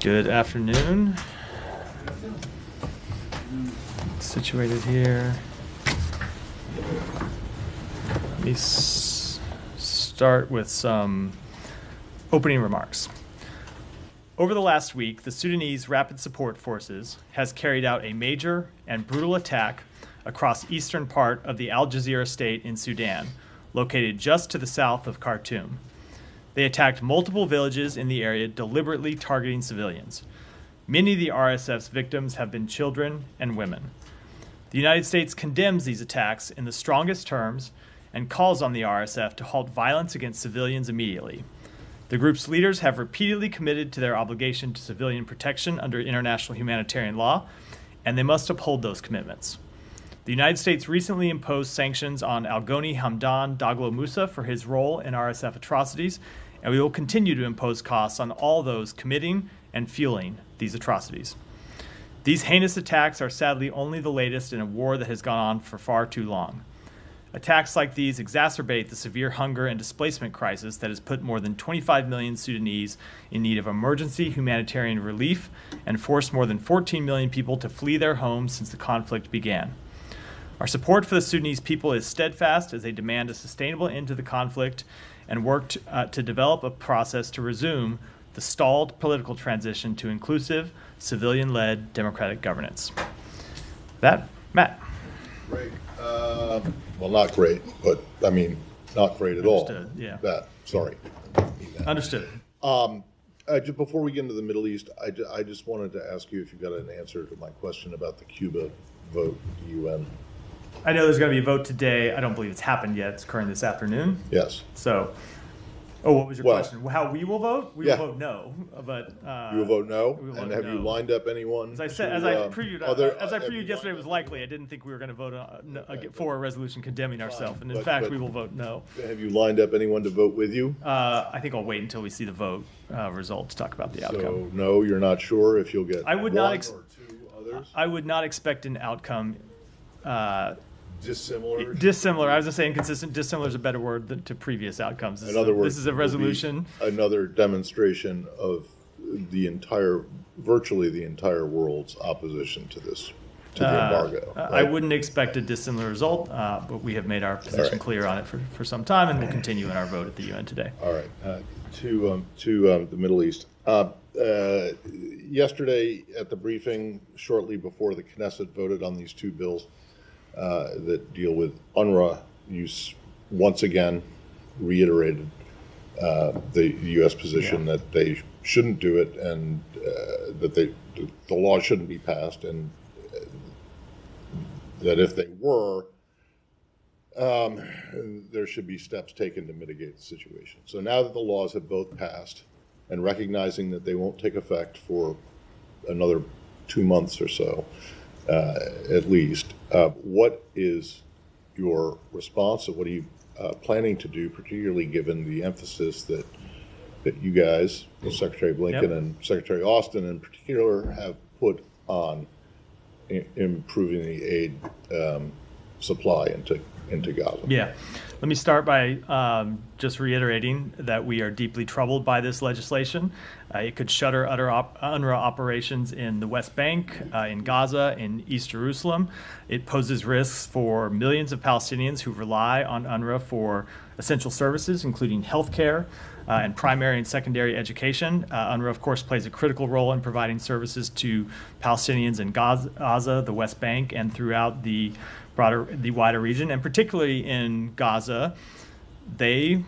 Good afternoon. Situated here. Let me start with some opening remarks. Over the last week, the Sudanese Rapid Support Forces has carried out a major and brutal attack across eastern part of the Al Jazeera state in Sudan, located just to the south of Khartoum. They attacked multiple villages in the area, deliberately targeting civilians. Many of the RSF's victims have been children and women. The United States condemns these attacks in the strongest terms and calls on the RSF to halt violence against civilians immediately. The group's leaders have repeatedly committed to their obligation to civilian protection under international humanitarian law, and they must uphold those commitments. The United States recently imposed sanctions on Al-Ghani Hamdan Daglo Musa for his role in RSF atrocities, and we will continue to impose costs on all those committing and fueling these atrocities. These heinous attacks are sadly only the latest in a war that has gone on for far too long. Attacks like these exacerbate the severe hunger and displacement crisis that has put more than 25 million Sudanese in need of emergency humanitarian relief and forced more than 14 million people to flee their homes since the conflict began. Our support for the Sudanese people is steadfast as they demand a sustainable end to the conflict and work to develop a process to resume the stalled political transition to inclusive, civilian-led democratic governance. That, Matt. Great. Well, not great, but I mean, not great at all. Understood, yeah. Sorry. Understood. Just before we get into the Middle East, I just wanted to ask you if you got an answer to my question about the Cuba vote at the UN. I know there's going to be a vote today. I don't believe it's happened yet. It's occurring this afternoon. Yes. So, what was your question? How we will vote? We will vote no. But you will vote no. And have you lined up anyone? As I said, as I previewed yesterday, it was likely. I didn't think we were going to vote for a resolution condemning ourselves, and in fact, we will vote no. Have you lined up anyone to vote with you? I think I'll wait until we see the vote result to talk about the outcome. So no, you're not sure if you'll get one or two others. I would not expect an outcome. Dissimilar. Dissimilar. I was just saying inconsistent. Dissimilar is a better word to previous outcomes. In other words, this is a resolution. Another demonstration of virtually the entire world's opposition to this, to the embargo. Right? I wouldn't expect a dissimilar result, but we have made our position clear on it for some time, and we'll continue in our vote at the UN today. All right. To the Middle East. Yesterday at the briefing, shortly before the Knesset voted on these two bills that deal with UNRWA, you once again reiterated the U.S. position that they shouldn't do it, and that the law shouldn't be passed, and that if they were, there should be steps taken to mitigate the situation. So now that the laws have both passed, and recognizing that they won't take effect for another 2 months or so, at least, what is your response, and what are you planning to do, particularly given the emphasis that you guys, Secretary Blinken and Secretary Austin in particular, have put on improving the aid supply into Gaza? Yeah. Let me start by just reiterating that we are deeply troubled by this legislation. It could shutter UNRWA operations in the West Bank, in Gaza, in East Jerusalem. It poses risks for millions of Palestinians who rely on UNRWA for essential services, including healthcare and primary and secondary education. UNRWA, of course, plays a critical role in providing services to Palestinians in Gaza, the West Bank, and throughout the wider region, and particularly in Gaza. They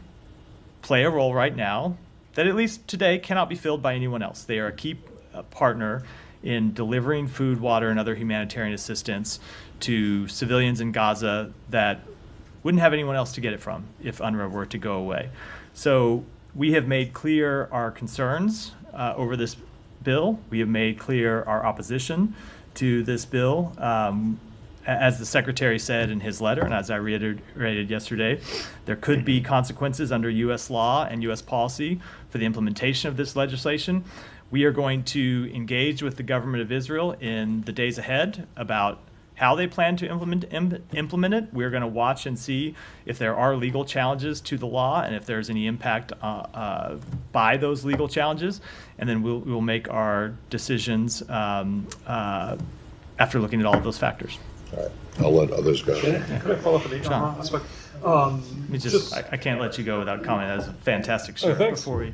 play a role right now that, at least today, cannot be filled by anyone else. They are a key partner in delivering food, water, and other humanitarian assistance to civilians in Gaza that wouldn't have anyone else to get it from if UNRWA were to go away. So we have made clear our concerns over this bill. We have made clear our opposition to this bill. As the Secretary said in his letter, and as I reiterated yesterday, there could be consequences under U.S. law and U.S. policy for the implementation of this legislation. We are going to engage with the government of Israel in the days ahead about how they plan to implement it. We're going to watch and see if there are legal challenges to the law and if there's any impact by those legal challenges. And then we'll make our decisions after looking at all of those factors. All right, I'll let others go. Could I follow up on the Sean. aspect? I can't let you go without comment. That was a fantastic shirt thanks. before we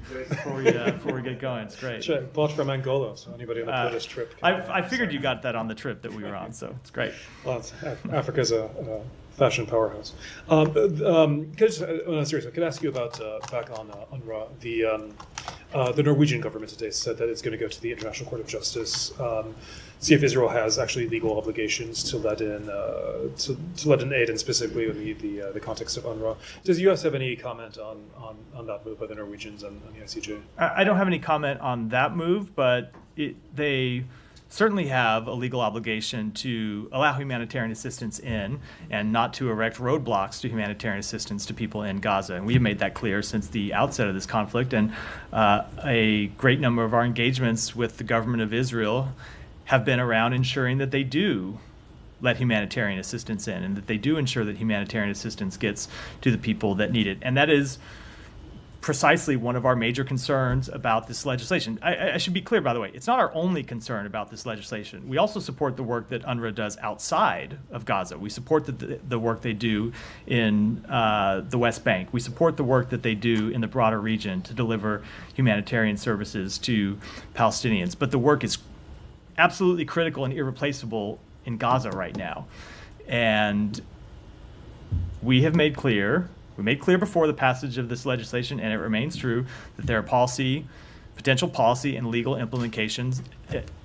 get going. It's great. Sure, bought from Angola, so anybody on the British trip. I figured you got that on the trip that we were on, so it's great. Well, Africa's a fashion powerhouse. Seriously, could I ask you about back on UNRWA? The Norwegian government today said that it's going to go to the International Court of Justice, see if Israel has actually legal obligations to let in aid, and specifically in the context of UNRWA. Does the U.S. have any comment on that move by the Norwegians and the ICJ? I don't have any comment on that move, but they certainly have a legal obligation to allow humanitarian assistance in and not to erect roadblocks to humanitarian assistance to people in Gaza. And we have made that clear since the outset of this conflict. And a great number of our engagements with the government of Israel have been around ensuring that they do let humanitarian assistance in and that they do ensure that humanitarian assistance gets to the people that need it. And that is precisely one of our major concerns about this legislation. I should be clear, by the way, it's not our only concern about this legislation. We also support the work that UNRWA does outside of Gaza. We support the work they do in the West Bank. We support the work that they do in the broader region to deliver humanitarian services to Palestinians. But the work is absolutely critical and irreplaceable in Gaza right now. And we made clear before the passage of this legislation, and it remains true, that there are potential policy and legal implications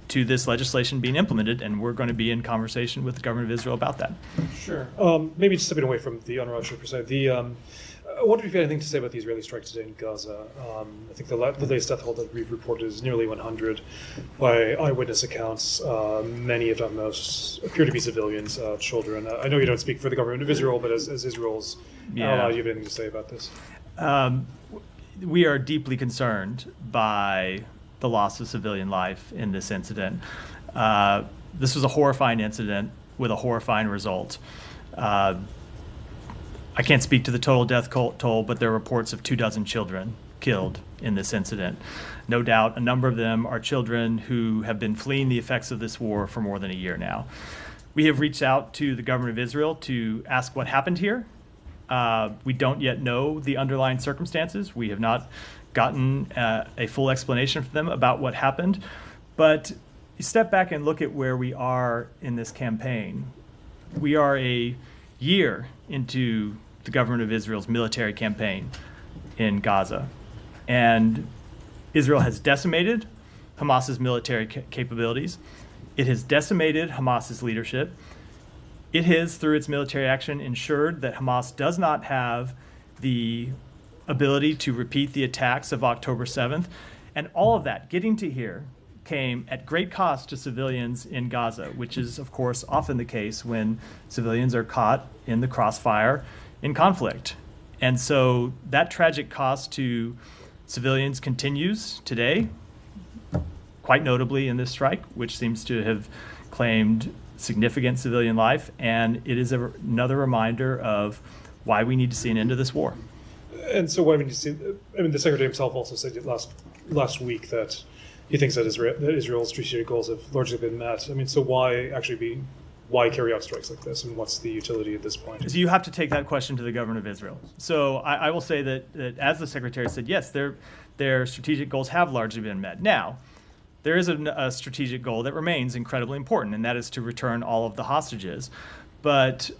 to this legislation being implemented, and we're going to be in conversation with the government of Israel about that. Sure. Maybe just stepping away from the UNRWA issue per se, I wonder if you had anything to say about the Israeli strike today in Gaza. I think the latest death toll that we've reported is nearly 100 by eyewitness accounts. Many, if not most, appear to be civilians, children. I know you don't speak for the government of Israel, but as Israel's ally, do you have anything to say about this? We are deeply concerned by the loss of civilian life in this incident. This was a horrifying incident with a horrifying result. I can't speak to the total death toll, but there are reports of 24 children killed in this incident. No doubt a number of them are children who have been fleeing the effects of this war for more than a year now. We have reached out to the government of Israel to ask what happened here. We don't yet know the underlying circumstances. We have not gotten a full explanation from them about what happened. But you step back and look at where we are in this campaign. We are a year into the government of Israel's military campaign in Gaza. And Israel has decimated Hamas's military capabilities. It has decimated Hamas's leadership. It has, through its military action, ensured that Hamas does not have the ability to repeat the attacks of October 7th. And all of that, getting to here, came at great cost to civilians in Gaza, which is, of course, often the case when civilians are caught in the crossfire in conflict. And so that tragic cost to civilians continues today, quite notably in this strike, which seems to have claimed significant civilian life. And it is another reminder of why we need to see an end to this war. And so why we need to see, the Secretary himself also said last week that he thinks that Israel's strategic goals have largely been met. So why carry out strikes like this, and what's the utility at this point? So you have to take that question to the government of Israel. So I will say that as the Secretary said, yes, their strategic goals have largely been met. Now, there is a strategic goal that remains incredibly important, and that is to return all of the hostages. But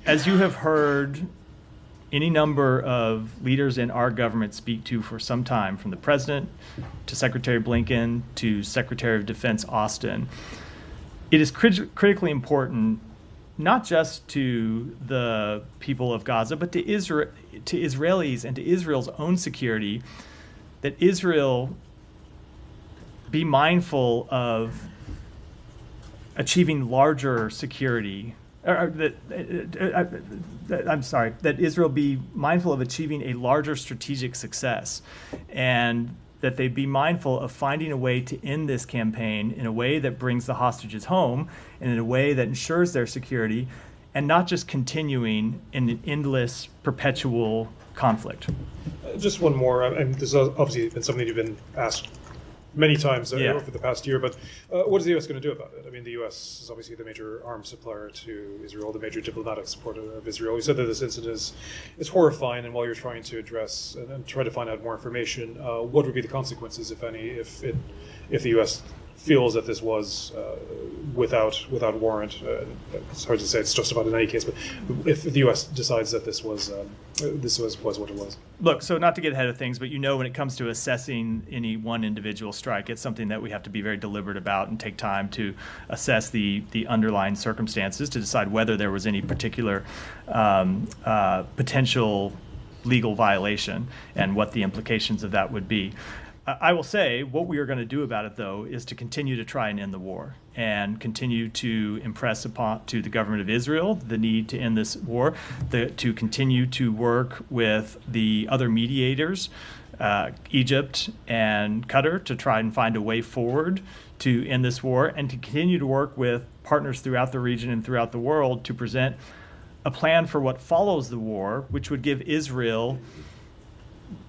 as you have heard any number of leaders in our government speak to for some time, from the President to Secretary Blinken to Secretary of Defense Austin, it is critically important, not just to the people of Gaza, but to Israelis and to Israel's own security, that Israel be mindful of achieving larger security. That Israel be mindful of achieving a larger strategic success, and that they be mindful of finding a way to end this campaign in a way that brings the hostages home and in a way that ensures their security, and not just continuing in an endless, perpetual conflict. Just one more, and this has obviously been something you've been asked many times over the past year, but what is the U.S. going to do about it? I mean, the U.S. is obviously the major arms supplier to Israel, the major diplomatic supporter of Israel. You said that this incident is horrifying, and while you're trying to address and try to find out more information, what would be the consequences, if any, if the U.S. feels that this was without warrant? It's hard to say it's justified in any case, but if the U.S. decides that this was what it was. Look, so not to get ahead of things, but when it comes to assessing any one individual strike, it's something that we have to be very deliberate about and take time to assess the underlying circumstances to decide whether there was any particular potential legal violation and what the implications of that would be. I will say what we are going to do about it, though, is to continue to try and end the war and continue to impress upon to the government of Israel the need to end this war, to continue to work with the other mediators, Egypt and Qatar, to try and find a way forward to end this war, and to continue to work with partners throughout the region and throughout the world to present a plan for what follows the war, which would give Israel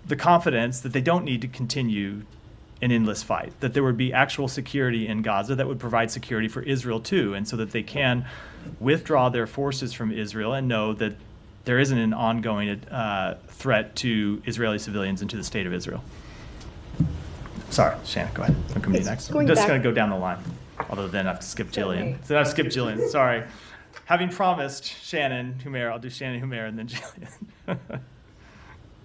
the confidence that they don't need to continue an endless fight, that there would be actual security in Gaza that would provide security for Israel too, and so that they can withdraw their forces from Israel and know that there isn't an ongoing threat to Israeli civilians and to the state of Israel. Sorry, Shannon, go ahead. I'm coming to you next. I'm just going to go down the line, although then I've skipped Jillian. So I've skipped Jillian, sorry. Having promised Shannon Humera, I'll do Shannon Humera and then Jillian.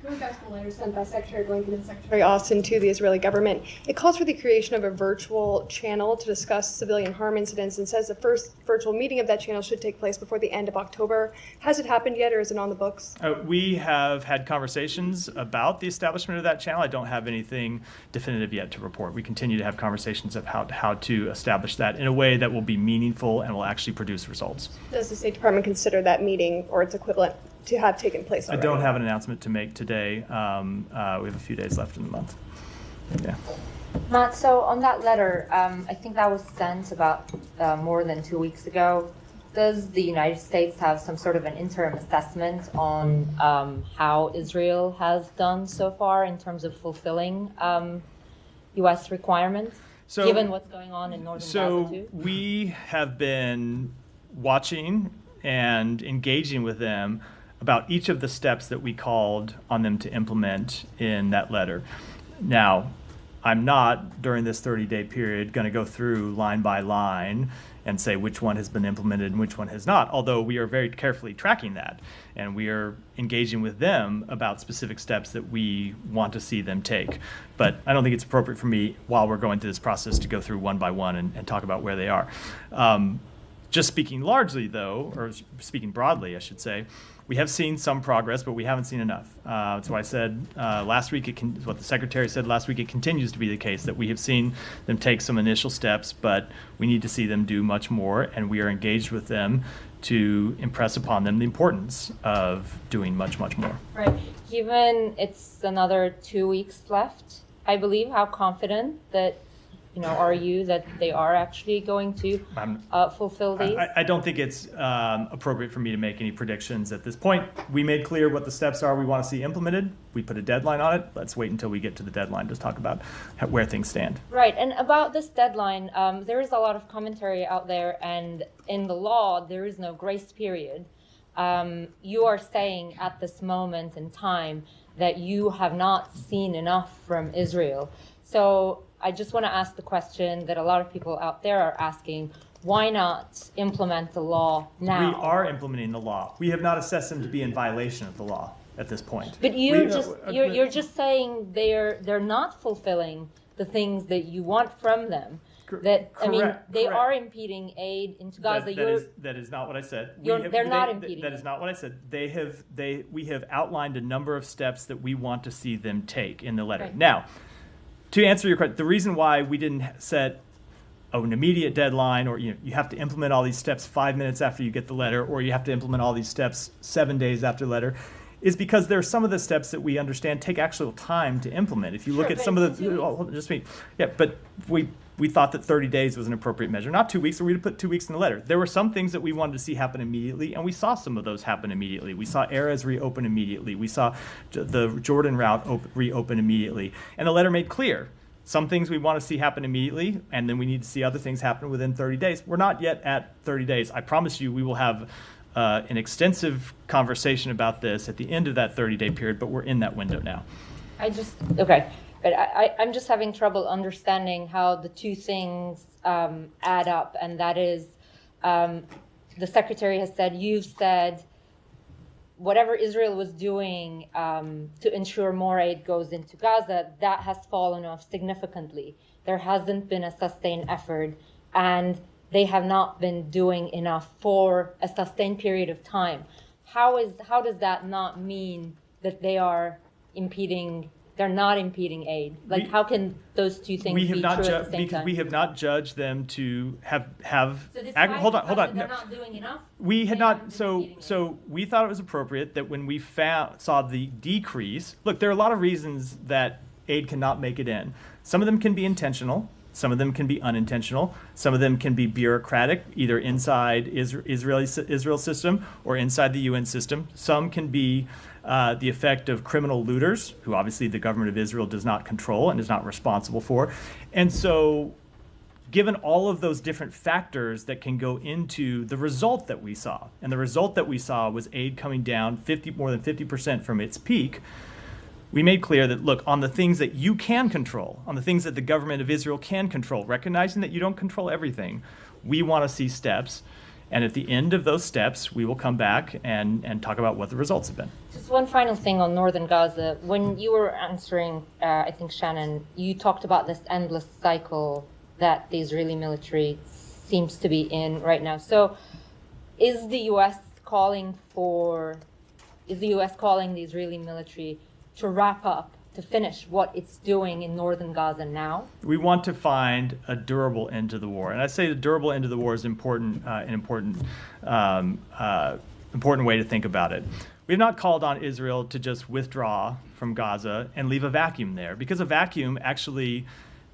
Going back to the letter sent by Secretary Blinken and Secretary Austin to the Israeli government, it calls for the creation of a virtual channel to discuss civilian harm incidents and says the first virtual meeting of that channel should take place before the end of October. Has it happened yet, or is it on the books? We have had conversations about the establishment of that channel. I don't have anything definitive yet to report. We continue to have conversations about how to establish that in a way that will be meaningful and will actually produce results. Does the State Department consider that meeting or its equivalent to have taken place already? I don't have an announcement to make today. We have a few days left in the month. Yeah. Matt, so on that letter, I think that was sent about more than 2 weeks ago. Does the United States have some sort of an interim assessment on how Israel has done so far in terms of fulfilling U.S. requirements, given what's going on in northern Gaza too? We have been watching and engaging with them about each of the steps that we called on them to implement in that letter. Now, I'm not, during this 30-day period, going to go through line by line and say which one has been implemented and which one has not, although we are very carefully tracking that, and we are engaging with them about specific steps that we want to see them take. But I don't think it's appropriate for me, while we're going through this process, to go through one by one and talk about where they are. Just speaking largely, though, or speaking broadly, I should say, we have seen some progress, but we haven't seen enough. So I said last week, what the Secretary said last week, it continues to be the case that we have seen them take some initial steps, but we need to see them do much more, and we are engaged with them to impress upon them the importance of doing much, much more. Right. Given it's another 2 weeks left, I believe, how confident that are you that they are actually going to fulfill these? I don't think it's appropriate for me to make any predictions at this point. We made clear what the steps are we want to see implemented. We put a deadline on it. Let's wait until we get to the deadline to talk about where things stand. Right, and about this deadline, there is a lot of commentary out there, and in the law, there is no grace period. You are saying at this moment in time that you have not seen enough from Israel. So I just want to ask the question that a lot of people out there are asking: why not implement the law now? We are implementing the law. We have not assessed them to be in violation of the law at this point. But you're just saying they're not fulfilling the things that you want from them. They are impeding aid into Gaza. That is not what I said. They're not impeding. That is not what I said. We have outlined a number of steps that we want to see them take in the letter. Right. Now, to answer your question, the reason why we didn't set an immediate deadline, or you have to implement all these steps 5 minutes after you get the letter, or you have to implement all these steps 7 days after the letter, is because there are some of the steps that we understand take actual time to implement. If you look Sure, at but some of it's the, 2 weeks. oh, hold on, just me. Yeah, but we thought that 30 days was an appropriate measure, not 2 weeks, or we'd put 2 weeks in the letter. There were some things that we wanted to see happen immediately, and we saw some of those happen immediately. We saw Erez reopen immediately. We saw the Jordan route reopen immediately. And the letter made clear some things we want to see happen immediately, and then we need to see other things happen within 30 days. We're not yet at 30 days. I promise you we will have an extensive conversation about this at the end of that 30-day period, but we're in that window now. Okay. But I'm just having trouble understanding how the two things add up, and that is the secretary has said, you've said, whatever Israel was doing to ensure more aid goes into Gaza, that has fallen off significantly. There hasn't been a sustained effort, and they have not been doing enough for a sustained period of time. How does that not mean that they are impeding? They're not impeding aid. Like, how can those two things be true at the same time? We have not judged them to have. So this Hold on. They're No. not doing enough. We had They not. haven't been So impeding aid. so we thought it was appropriate that when we saw the decrease. Look, there are a lot of reasons that aid cannot make it in. Some of them can be intentional. Some of them can be unintentional. Some of them can be bureaucratic, either inside Israel system or inside the UN system. Some can be the effect of criminal looters, who obviously the government of Israel does not control and is not responsible for. And so, given all of those different factors that can go into the result that we saw, and the result that we saw was aid coming down more than 50% from its peak, we made clear that, look, on the things that you can control, on the things that the government of Israel can control, recognizing that you don't control everything, we want to see steps. And at the end of those steps, we will come back and talk about what the results have been. Just one final thing on northern Gaza. When you were answering, I think, Shannon, you talked about this endless cycle that the Israeli military seems to be in right now. So is the U.S. calling the Israeli military to wrap up, to finish what it's doing in northern Gaza now? We want to find a durable end to the war, and I say the durable end to the war is important, an important way to think about it. We have not called on Israel to just withdraw from Gaza and leave a vacuum there, because a vacuum actually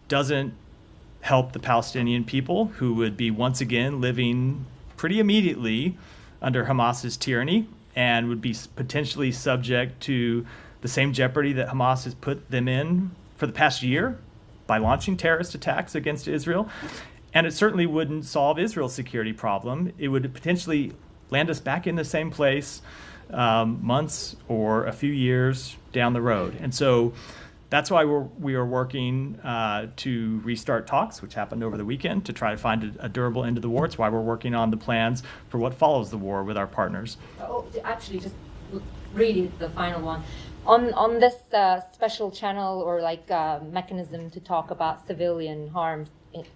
doesn't help the Palestinian people, who would be once again living pretty immediately under Hamas's tyranny and would be potentially subject to the same jeopardy that Hamas has put them in for the past year by launching terrorist attacks against Israel. And it certainly wouldn't solve Israel's security problem. It would potentially land us back in the same place months or a few years down the road. And so that's why we are working to restart talks, which happened over the weekend, to try to find a durable end to the war. It's why we're working on the plans for what follows the war with our partners. Oh, actually, just really the final one. On this special channel or mechanism to talk about civilian harm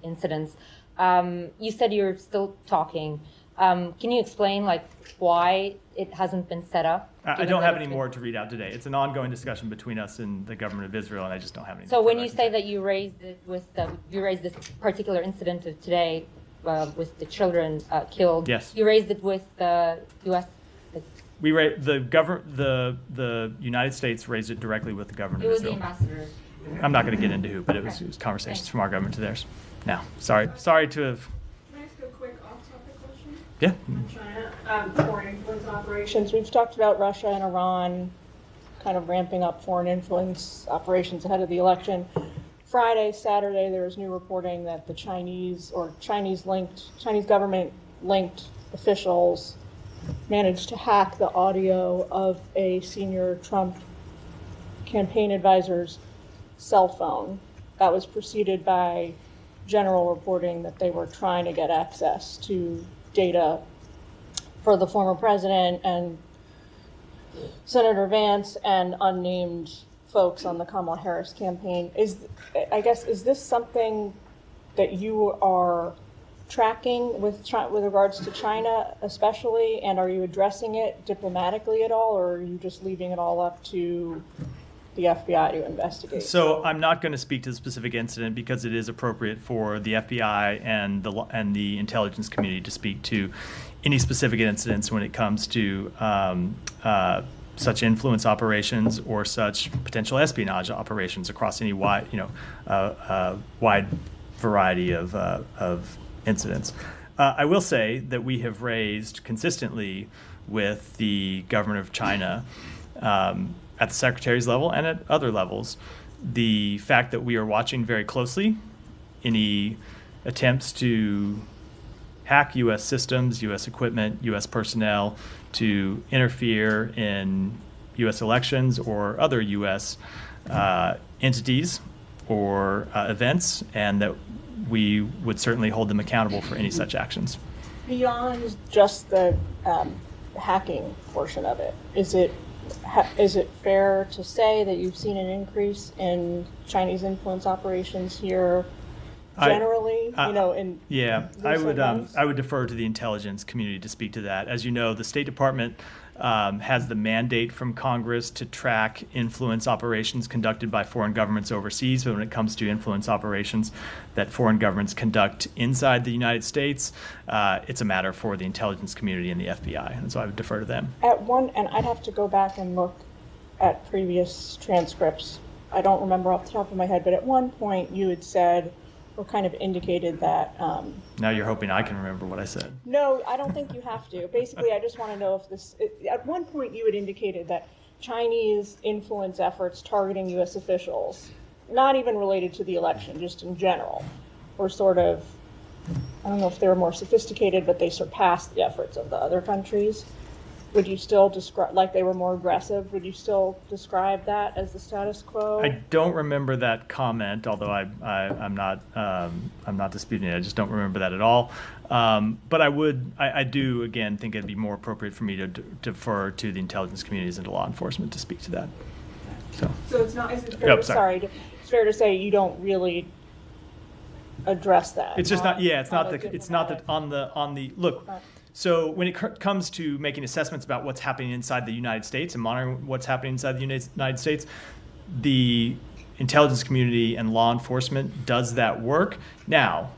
incidents, you said you're still talking. Can you explain why it hasn't been set up? I don't have any more to read out today. It's an ongoing discussion between us and the government of Israel, and I just don't have any. So when you say that you raised it you raised this particular incident of today with the children killed. Yes. You raised it with the U.S. The United States raised it directly with the government It of was the Israel. ambassador. I'm not going to get into who, but it was conversations from our government to theirs. Now, sorry to have. Can I ask a quick off-topic question? Yeah. China, foreign influence operations. We've talked about Russia and Iran kind of ramping up foreign influence operations ahead of the election. Friday, Saturday, there was new reporting that the Chinese government-linked officials managed to hack the audio of a senior Trump campaign advisor's cell phone. That was preceded by general reporting that they were trying to get access to data for the former president and Senator Vance and unnamed folks on the Kamala Harris campaign. Is this something that you are tracking with regards to China especially, and are you addressing it diplomatically at all, or are you just leaving it all up to the FBI to investigate? So I'm not going to speak to the specific incident because it is appropriate for the FBI and the intelligence community to speak to any specific incidents when it comes to such influence operations or such potential espionage operations across any wide, wide variety of incidents. I will say that we have raised consistently with the government of China at the secretary's level and at other levels the fact that we are watching very closely any attempts to hack U.S. systems, U.S. equipment, U.S. personnel, to interfere in U.S. elections or other U.S. Entities or events, and that we would certainly hold them accountable for any such actions. Beyond just the hacking portion of it, is it fair to say that you've seen an increase in Chinese influence operations here generally? I would defer to the intelligence community to speak to that. As you know, the State Department has the mandate from Congress to track influence operations conducted by foreign governments overseas, but when it comes to influence operations that foreign governments conduct inside the United States, it's a matter for the intelligence community and the FBI, and so I would defer to them. And I'd have to go back and look at previous transcripts. I don't remember off the top of my head, but at one point you had said, or kind of indicated that... now you're hoping I can remember what I said. No, I don't think you have to. Basically, I just want to know if this... At one point, you had indicated that Chinese influence efforts targeting U.S. officials, not even related to the election, just in general, were sort of... I don't know if they were more sophisticated, but they surpassed the efforts of the other countries. Would you still describe, like they were more aggressive, would you still describe that as the status quo? I don't remember that comment, although I'm not disputing it. I just don't remember that at all. But I do, again, think it'd be more appropriate for me to defer to the intelligence communities and to law enforcement to speak to that. So it's not, is it fair, it's fair to say you don't really address that? It's just it's not that on the, look, so when it comes to making assessments about what's happening inside the United States and monitoring what's happening inside the United States, the intelligence community and law enforcement does that work. Now,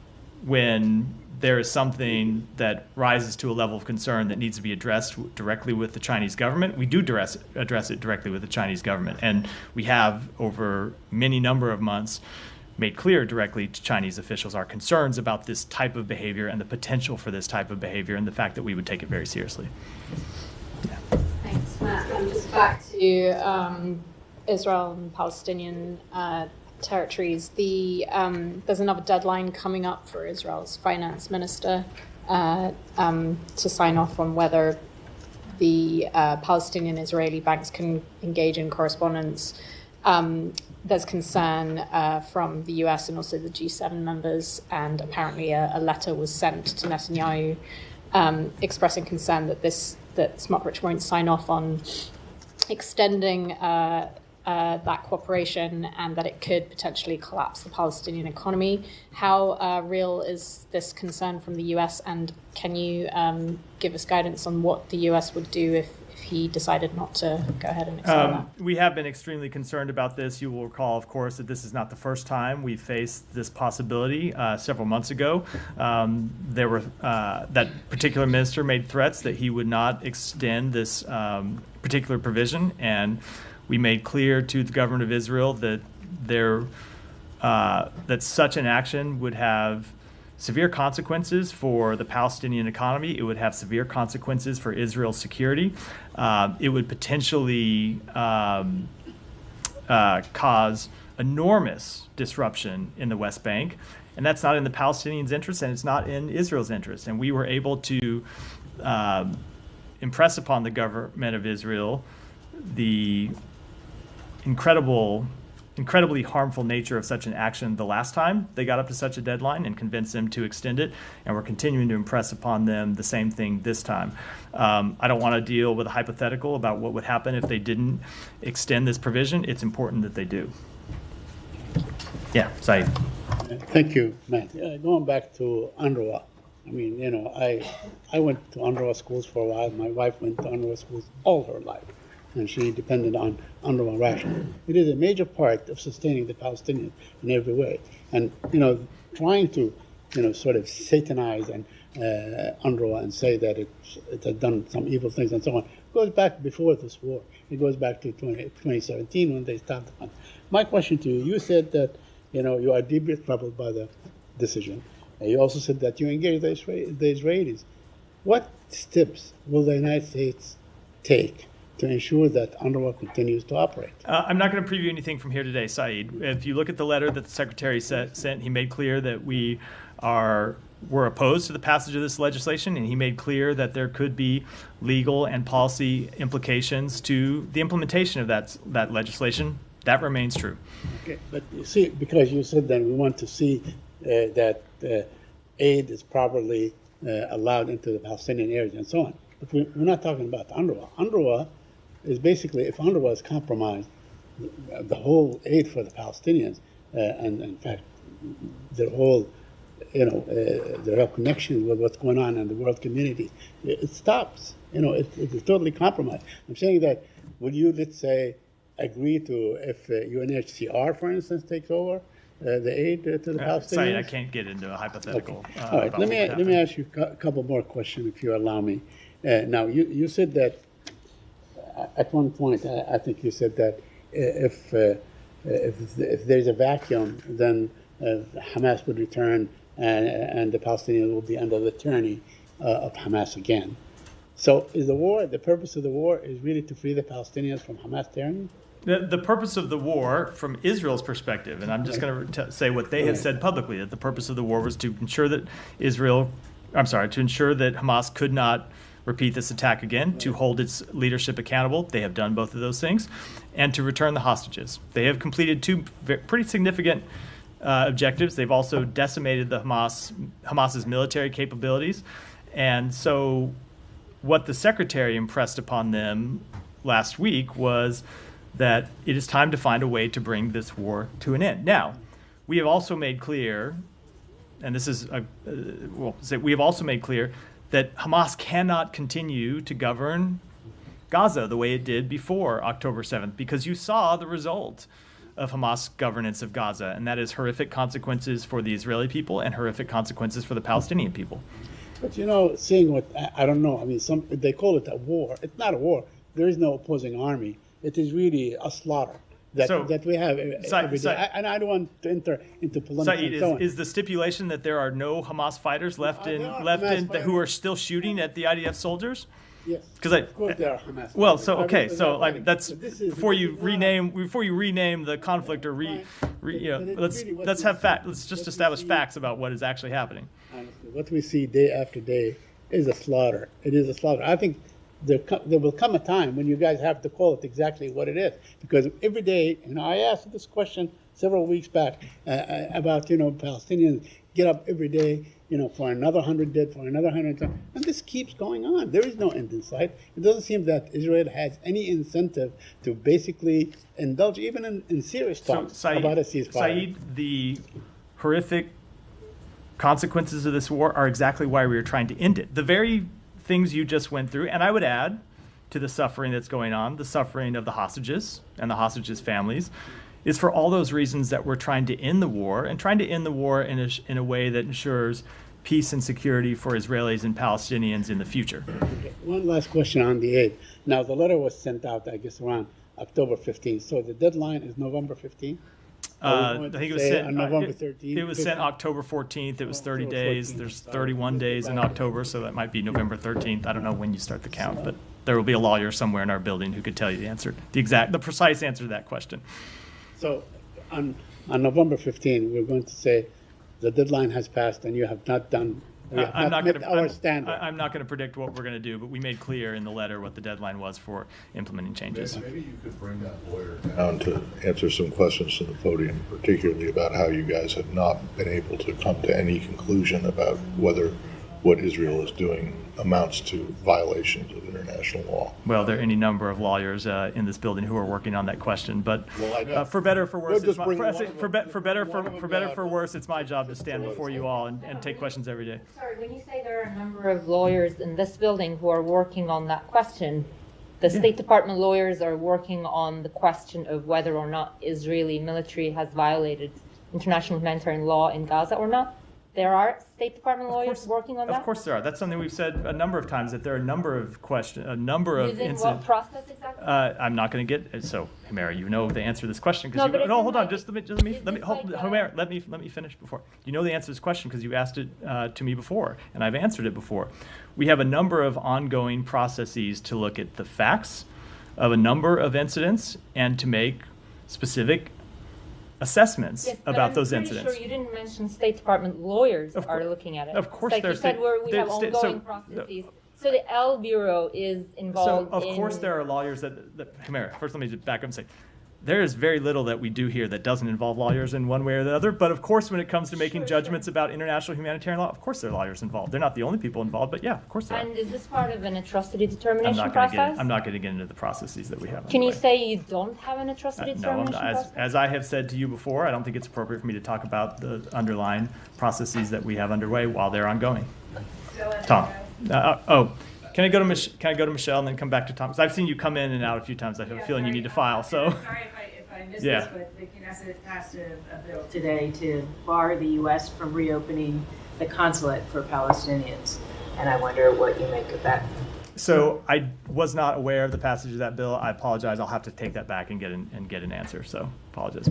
when there is something that rises to a level of concern that needs to be addressed directly with the Chinese government, we do address it directly with the Chinese government. And we have, over many number of months, made clear directly to Chinese officials our concerns about this type of behavior and the potential for this type of behavior and the fact that we would take it very seriously. Yeah. Thanks, Matt. Just back to Israel and Palestinian territories. There's another deadline coming up for Israel's finance minister to sign off on whether the Palestinian Israeli banks can engage in correspondence. There's concern from the US and also the G7 members, and apparently a letter was sent to Netanyahu expressing concern that Smotrich won't sign off on extending that cooperation and that it could potentially collapse the Palestinian economy. How real is this concern from the US, and can you give us guidance on what the US would do if he decided not to go ahead and extend that? We have been extremely concerned about this. You will recall, of course, that this is not the first time we faced this possibility. Several months ago, that particular minister made threats that he would not extend this particular provision, and we made clear to the government of Israel that that such an action would have severe consequences for the Palestinian economy. It would have severe consequences for Israel's security. It would potentially cause enormous disruption in the West Bank, and that's not in the Palestinians' interest, and it's not in Israel's interest. And we were able to impress upon the government of Israel the incredibly harmful nature of such an action the last time they got up to such a deadline, and convince them to extend it. And we're continuing to impress upon them the same thing this time. I don't want to deal with a hypothetical about what would happen if they didn't extend this provision. It's important that they do. Yeah, Saeed. Thank you, Matt. Going back to UNRWA, I mean, I went to UNRWA schools for a while. My wife went to UNRWA schools all her life, and she depended on UNRWA ration. It is a major part of sustaining the Palestinians in every way. And, trying to, sort of satanize and UNRWA and say that it had done some evil things and so on, goes back before this war. It goes back to 2017 when they stopped the fund. My question to you, you said that, you are deeply troubled by the decision. And you also said that you engage the Israelis. What steps will the United States take to ensure that UNRWA continues to operate? I'm not going to preview anything from here today, Saeed. If you look at the letter that the Secretary sent, he made clear that we're opposed to the passage of this legislation, and he made clear that there could be legal and policy implications to the implementation of that legislation. That remains true. Okay, but you see, because you said that we want to see that aid is properly allowed into the Palestinian areas and so on. But we're not talking about UNRWA. UNRWA is basically, if UNRWA is compromised, the whole aid for the Palestinians, and in fact, their whole, their whole connection with what's going on in the world community, it stops. It's totally compromised. I'm saying that, would you, let's say, agree to if UNHCR, for instance, takes over the aid to the Palestinians? Sorry, I can't get into a hypothetical. Okay. All right, let me ask you a couple more questions, if you allow me. Now, you said that at one point, I think you said that if there's a vacuum, then Hamas would return and the Palestinians will be under the tyranny of Hamas again. So is the purpose of the war is really to free the Palestinians from Hamas tyranny? The purpose of the war, from Israel's perspective, and I'm just going to say what they have said publicly, that the purpose of the war was to ensure that to ensure that Hamas could not repeat this attack again, to hold its leadership accountable. They have done both of those things, and to return the hostages. They have completed two pretty significant objectives. They've also decimated the Hamas's military capabilities, and so what the Secretary impressed upon them last week was that it is time to find a way to bring this war to an end. Now, we have also made clear, and this is, we have also made clear that Hamas cannot continue to govern Gaza the way it did before October 7th, because you saw the result of Hamas governance of Gaza, and that is horrific consequences for the Israeli people and horrific consequences for the Palestinian people. But seeing what, I don't know, I mean, they call it a war. It's not a war. There is no opposing army. It is really a slaughter that we have every day. And I don't want to enter into polemics. Saeed, is the stipulation that there are no Hamas fighters left who are still shooting at the IDF soldiers? Yes. Of course there are Hamas. Well, so okay, so like that's before you rename the conflict or let's have fact. Let's just establish facts about what is actually happening. Honestly, what we see day after day is a slaughter. It is a slaughter. I think there will come a time when you guys have to call it exactly what it is, because every day, I asked this question several weeks back about Palestinians get up every day, for another 100 dead, for another 100, and this keeps going on. There is no end in sight. It doesn't seem that Israel has any incentive to basically indulge even in serious talks about a ceasefire. Saeed, the horrific consequences of this war are exactly why we are trying to end it. The very things you just went through, and I would add to the suffering that's going on, the suffering of the hostages and the hostages' families, is for all those reasons that we're trying to end the war, and trying to end the war in a way that ensures peace and security for Israelis and Palestinians in the future. Okay. One last question on the aid. Now, the letter was sent out, I guess, around October 15th, so the deadline is November 15th? I think it was sent on November 13th. It was sent October 14th. It was 30 days. There's 31 days in October, so that might be November 13th. I don't know when you start the count, but there will be a lawyer somewhere in our building who could tell you the answer, the precise answer to that question. So on November 15th, we're going to say the deadline has passed and you have not done. I'm not going to predict what we're going to do, but we made clear in the letter what the deadline was for implementing changes. Maybe you could bring that lawyer down to answer some questions from the podium, particularly about how you guys have not been able to come to any conclusion about whether what Israel is doing amounts to violations of international law. Well, there are any number of lawyers in this building who are working on that question, but for better or for worse, for better for worse, it's my job to stand before you all and take questions every day. Sorry, when you say there are a number of lawyers in this building who are working on that question, the State Department lawyers are working on the question of whether or not Israeli military has violated international humanitarian law in Gaza or not? There are State Department lawyers course- working on that? Of course there are. That's something we've said a number of times, that there are a number of Using incidents. what process exactly? I'm not going to get so, Humera, you know the answer to this question No, because but no, it's hold on, like- just let me is this hold, like, Humera, let me finish before. You know the answer to this question because you asked it to me before, and I've answered it before. We have a number of ongoing processes to look at the facts of a number of incidents and to make specific assessments Yes, but about I'm those pretty incidents. Sure you didn't mention State Department lawyers Of are cour- looking at it. of course Like there's you said, state- we there- have state- ongoing so- processes. So the L Bureau is So involved of in... course there are lawyers that Humera, first let me just back up and say, there is very little that we do here that doesn't involve lawyers in one way or the other. But of course, when it comes to making Sure, judgments about international humanitarian law, of course there are lawyers involved. They're not the only people involved, but yeah, of course there are. And is this part of an atrocity I'm determination not going to process? I'm not going to get into the processes that we have. Can you underway. say you don't have an atrocity No, I'm determination not. process? As I have said to you before, I don't think it's appropriate for me to talk about the underlying processes that we have underway while they're ongoing. Tom. Can I go to Michelle and then come back to Tom? Because I've seen you come in and out a few times. I have a feeling you need to file. So. Sorry if I missed Yeah. this, but the Knesset passed a bill today to bar the U.S. from reopening the consulate for Palestinians, and I wonder what you make of that. So I was not aware of the passage of that bill. I apologize. I'll have to take that back and get an answer. So apologize.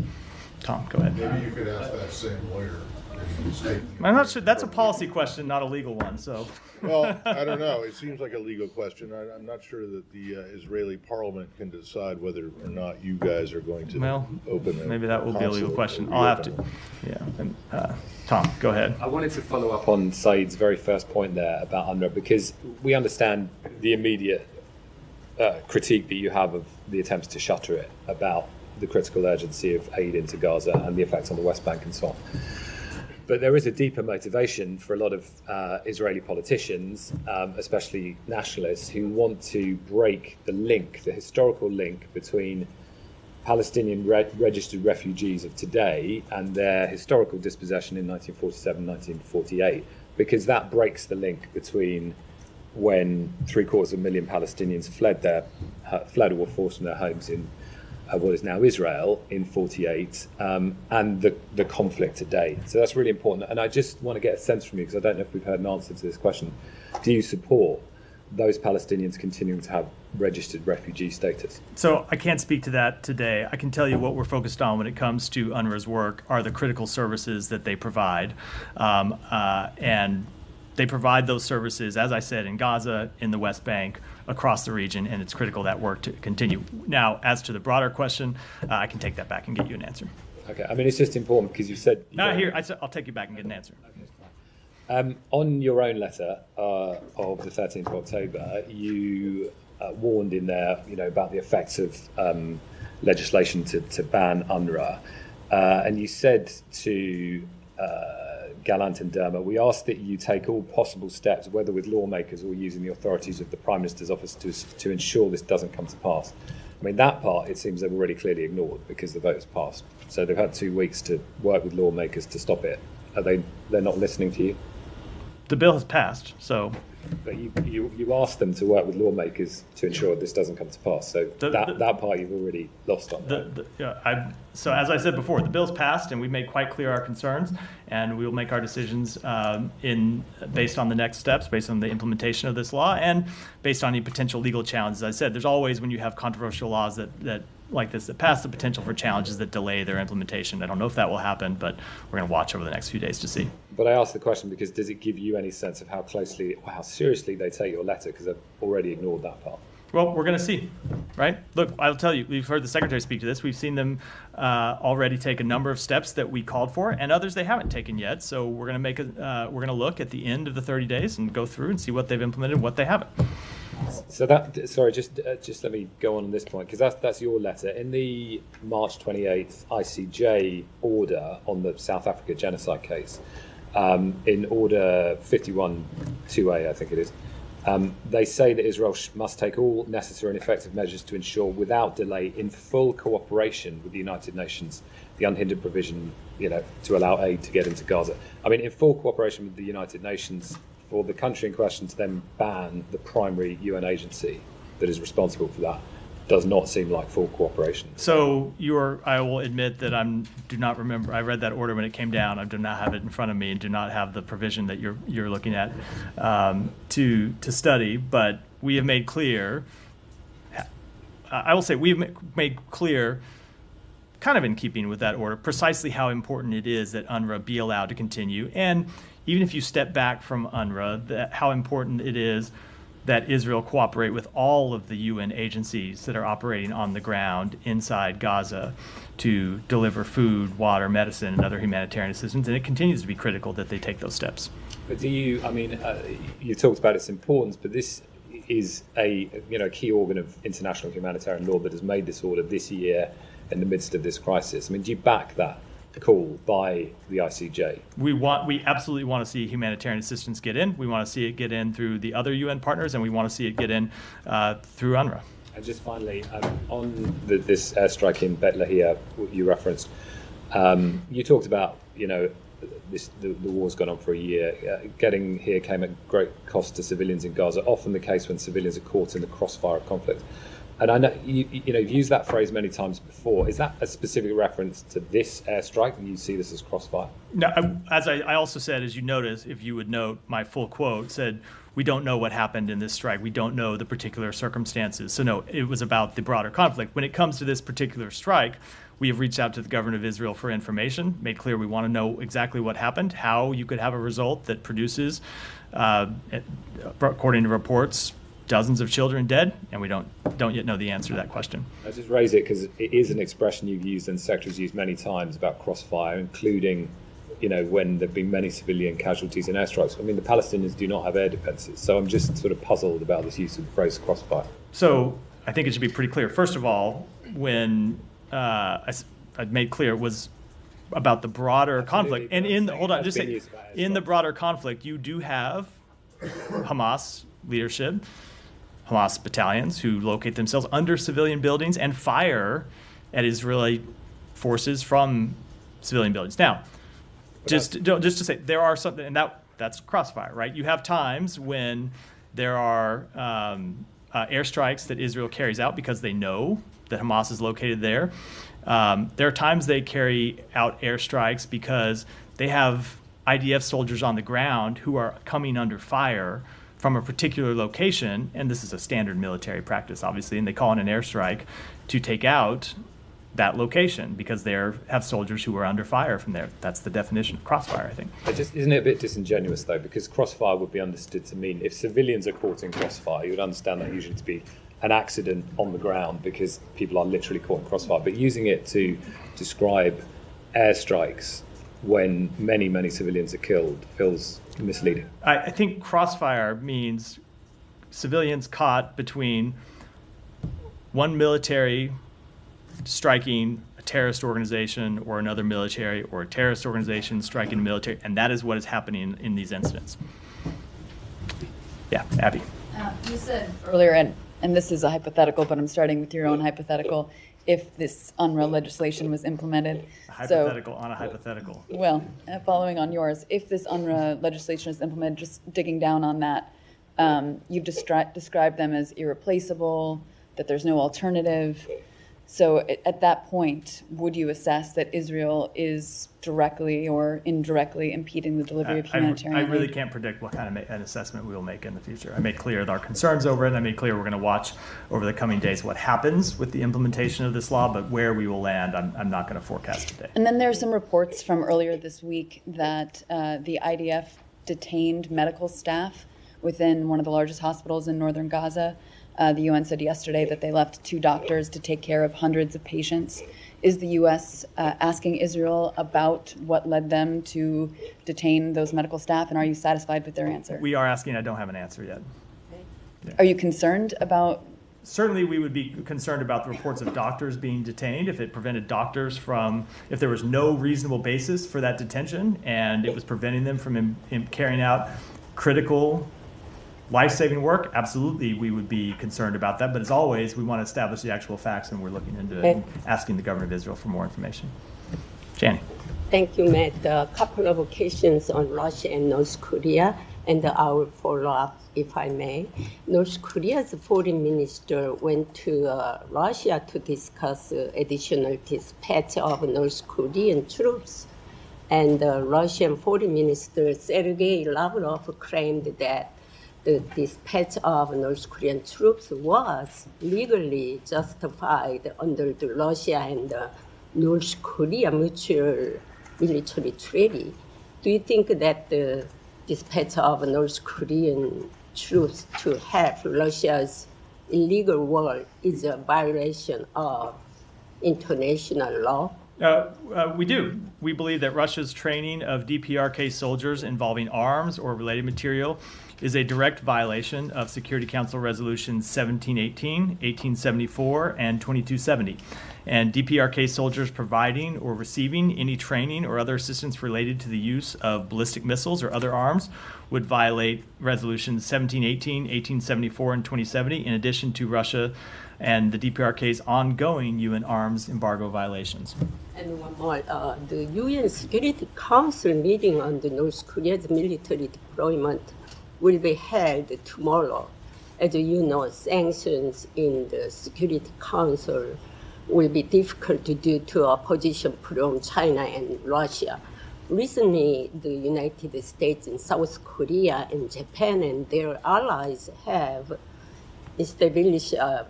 Tom, go ahead. Maybe you could ask that same lawyer. in the state. I'm not sure. That's a policy question, not a legal one. So. Well, I don't know. It seems like a legal question. I'm not sure that the Israeli parliament can decide whether or not you guys are going to Well, open it. maybe that will be a legal question. I'll have to. Yeah. And, Tom, go ahead. I wanted to follow up on Said's very first point there about UNRWA, because we understand the immediate critique that you have of the attempts to shutter it, about the critical urgency of aid into Gaza and the effects on the West Bank and so on. But there is a deeper motivation for a lot of Israeli politicians, especially nationalists, who want to break the link, the historical link between Palestinian registered refugees of today and their historical dispossession in 1947, 1948, because that breaks the link between when 750,000 Palestinians fled or were forced from their homes in what is now Israel in 48, and the conflict today. So that's really important. And I just want to get a sense from you, because I don't know if we've heard an answer to this question. Do you support those Palestinians continuing to have registered refugee status? So I can't speak to that today. I can tell you what we're focused on when it comes to UNRWA's work are the critical services that they provide. And they provide those services, as I said, in Gaza, in the West Bank, across the region, and it's critical that work to continue. Now, as to the broader question, I can take that back and get you an answer. Okay, I mean, it's just important because you said... I'll take you back and get an answer. On your own letter of the 13th of October, you warned in there, about the effects of legislation to ban UNRWA, and you said to Gallant and Derma, we ask that you take all possible steps, whether with lawmakers or using the authorities of the Prime Minister's office, to ensure this doesn't come to pass. I mean, that part, it seems they've already clearly ignored because the vote has passed. So they've had 2 weeks to work with lawmakers to stop it. They're not listening to you? The bill has passed, so... But you asked them to work with lawmakers to ensure this doesn't come to pass. So that part you've already lost on. So as I said before, the bill's passed, and we've made quite clear our concerns, and we will make our decisions based on the next steps, based on the implementation of this law, and based on any potential legal challenges. As I said, there's always, when you have controversial laws that like this that pass, the potential for challenges that delay their implementation. I don't know if that will happen, but we're going to watch over the next few days to see. But I asked the question because does it give you any sense of how closely or how seriously they take your letter? Because they've already ignored that part. Well, we're going to see, right? Look, I'll tell you, we've heard the Secretary speak to this. We've seen them already take a number of steps that we called for, and others they haven't taken yet. So we're going to we're going to look at the end of the 30 days and go through and see what they've implemented and what they haven't. So just let me go on this point, because that's your letter. In the March 28th ICJ order on the South Africa genocide case, in order 51-2A, I think it is, they say that Israel must take all necessary and effective measures to ensure, without delay, in full cooperation with the United Nations, the unhindered provision, to allow aid to get into Gaza. I mean, in full cooperation with the United Nations, for the country in question to then ban the primary UN agency that is responsible for that does not seem like full cooperation. So I will admit that do not remember. I read that order when it came down. I do not have it in front of me and do not have the provision that you're looking at to study. But we have made clear. I will say we've made clear, kind of in keeping with that order, precisely how important it is that UNRWA be allowed to continue. And even if you step back from UNRWA, how important it is that Israel cooperate with all of the UN agencies that are operating on the ground inside Gaza to deliver food, water, medicine, and other humanitarian assistance. And it continues to be critical that they take those steps. But you talked about its importance, but this is a key organ of international humanitarian law that has made this order this year in the midst of this crisis. I mean, do you back that call by the ICJ? We absolutely want to see humanitarian assistance get in. We want to see it get in through the other UN partners, and we want to see it get in through UNRWA. And just finally, on this airstrike in Beit Lahia you referenced, you talked about, the war's gone on for a year. Getting here came at great cost to civilians in Gaza, often the case when civilians are caught in the crossfire of conflict. And I know you've used that phrase many times before. Is that a specific reference to this airstrike, and you see this as crossfire? No, as I also said, as you notice, if you would note, my full quote said, "We don't know what happened in this strike. We don't know the particular circumstances." So no, it was about the broader conflict. When it comes to this particular strike, we have reached out to the government of Israel for information, made clear we want to know exactly what happened, how you could have a result that produces, according to reports, dozens of children dead, and we don't yet know the answer to that question. I just raise it because it is an expression you've used and secretary's used many times about crossfire, including, when there have been many civilian casualties in airstrikes. I mean, the Palestinians do not have air defenses, so I'm just sort of puzzled about this use of the phrase crossfire. So I think it should be pretty clear. First of all, when I made clear it was about the broader conflict, and in the broader conflict, you do have Hamas leadership, Hamas battalions who locate themselves under civilian buildings and fire at Israeli forces from civilian buildings. Now, just to say, there are something, and that's crossfire, right? You have times when there are airstrikes that Israel carries out because they know that Hamas is located there. There are times they carry out airstrikes because they have IDF soldiers on the ground who are coming under fire from a particular location, and this is a standard military practice, obviously, and they call in an airstrike to take out that location because they have soldiers who are under fire from there. That's the definition of crossfire, I think. Isn't it a bit disingenuous, though, because crossfire would be understood to mean if civilians are caught in crossfire, you would understand that usually to be an accident on the ground because people are literally caught in crossfire. But using it to describe airstrikes when many, many civilians are killed feels misleading. I think crossfire means civilians caught between one military striking a terrorist organization or another military, or a terrorist organization striking a military, and that is what is happening in these incidents. Yeah, Abby. You said earlier, and this is a hypothetical, but I'm starting with your own hypothetical, if this UNRWA legislation was implemented. A hypothetical on a hypothetical. Well, following on yours, if this UNRWA legislation is implemented, just digging down on that, you've described them as irreplaceable, that there's no alternative. So at that point, would you assess that Israel is directly or indirectly impeding the delivery of humanitarian aid? I really can't predict what kind of an assessment we will make in the future. I made clear our concerns over it, and I made clear we're going to watch over the coming days what happens with the implementation of this law, but where we will land, I'm not going to forecast today. And then there's some reports from earlier this week that the IDF detained medical staff within one of the largest hospitals in northern Gaza. The UN said yesterday that they left 2 doctors to take care of hundreds of patients. Is the U.S. Asking Israel about what led them to detain those medical staff, and are you satisfied with their answer? We are asking. I don't have an answer yet. Okay. Yeah. Are you concerned about? Certainly, we would be concerned about the reports of doctors being detained if it prevented doctors from, if there was no reasonable basis for that detention and it was preventing them from carrying out critical life-saving work. Absolutely, we would be concerned about that. But as always, we want to establish the actual facts, and we're looking into it and asking the government of Israel for more information. Janie. Thank you, Matt. A couple of questions on Russia and North Korea. And our follow-up, if I may, North Korea's foreign minister went to Russia to discuss additional dispatch of North Korean troops. And the Russian foreign minister Sergei Lavrov claimed that the dispatch of North Korean troops was legally justified under the Russia and North Korea mutual military treaty. Do you think that the dispatch of North Korean troops to help Russia's illegal war is a violation of international law? We do. We believe that Russia's training of DPRK soldiers involving arms or related material is a direct violation of Security Council Resolutions 1718, 1874, and 2270. And DPRK soldiers providing or receiving any training or other assistance related to the use of ballistic missiles or other arms would violate Resolutions 1718, 1874, and 2070, in addition to Russia and the DPRK's ongoing UN arms embargo violations. And one more, the UN Security Council meeting on the North Korea's military deployment will be held tomorrow. As you know, sanctions in the Security Council will be difficult due to opposition from China and Russia. Recently, the United States and South Korea and Japan and their allies have established a